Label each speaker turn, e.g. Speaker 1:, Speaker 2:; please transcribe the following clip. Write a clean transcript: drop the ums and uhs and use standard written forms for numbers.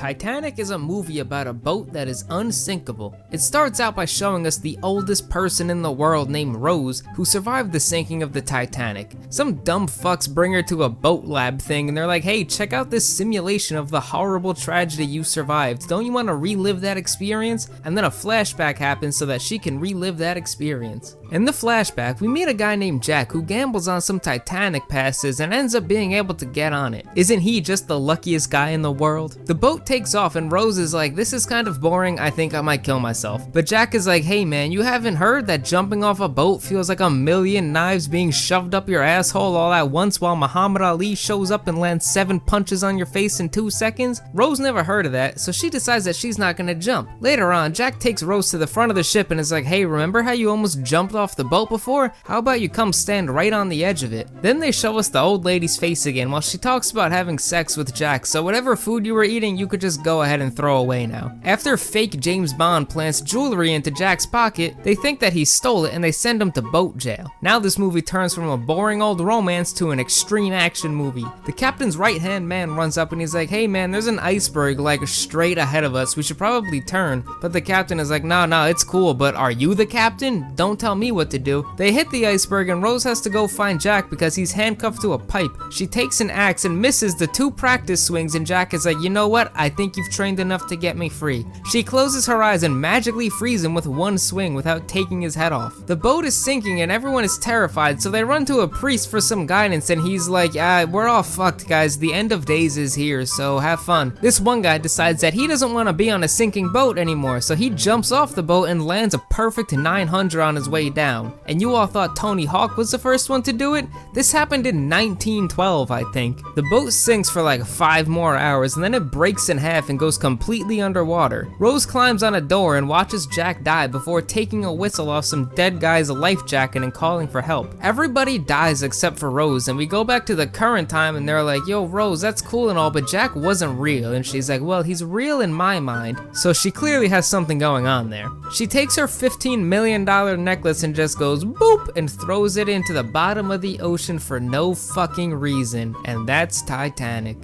Speaker 1: Titanic is a movie about a boat that is unsinkable. It starts out by showing us the oldest person in the world named Rose, who survived the sinking of the Titanic. Some dumb fucks bring her to a boat lab thing and they're like, hey, check out this simulation of the horrible tragedy you survived. Don't you want to relive that experience? And then a flashback happens so that she can relive that experience. In the flashback, we meet a guy named Jack who gambles on some Titanic passes and ends up being able to get on it. Isn't he just the luckiest guy in the world? The boat takes off and Rose is like, this is kind of boring, I think I might kill myself. But Jack is like, hey man, you haven't heard that jumping off a boat feels like a million knives being shoved up your asshole all at once while Muhammad Ali shows up and lands 7 punches on your face in 2 seconds? Rose never heard of that, so she decides that she's not gonna jump. Later on, Jack takes Rose to the front of the ship and is like, hey, remember how you almost jumped off the boat before? How about you come stand right on the edge of it? Then they show us the old lady's face again while she talks about having sex with Jack, so whatever food you were eating you could just go ahead and throw away now. After fake James Bond plants jewelry into Jack's pocket, they think that he stole it and they send him to boat jail. Now this movie turns from a boring old romance to an extreme action movie. The captain's right hand man runs up and he's like, hey man, there's an iceberg like straight ahead of us, we should probably turn. But the captain is like, no, it's cool, but are you the captain? Don't tell me what to do. They hit the iceberg and Rose has to go find Jack because he's handcuffed to a pipe. She takes an axe and misses the 2 practice swings and Jack is like, you know what, I think you've trained enough to get me free. She closes her eyes and magically frees him with 1 swing without taking his head off. The boat is sinking and everyone is terrified, so they run to a priest for some guidance and he's like, we're all fucked guys, the end of days is here, so have fun. This one guy decides that he doesn't want to be on a sinking boat anymore, so he jumps off the boat and lands a perfect 900 on his way down. And you all thought Tony Hawk was the first one to do it? This happened in 1912, I think. The boat sinks for like 5 more hours and then it breaks in half and goes completely underwater. Rose climbs on a door and watches Jack die before taking a whistle off some dead guy's life jacket and calling for help. Everybody dies except for Rose, and we go back to the current time and they're like, yo Rose, that's cool and all, but Jack wasn't real. And she's like, well, he's real in my mind. So she clearly has something going on there. She takes her $15 million necklace and just goes boop and throws it into the bottom of the ocean for no fucking reason. And that's Titanic.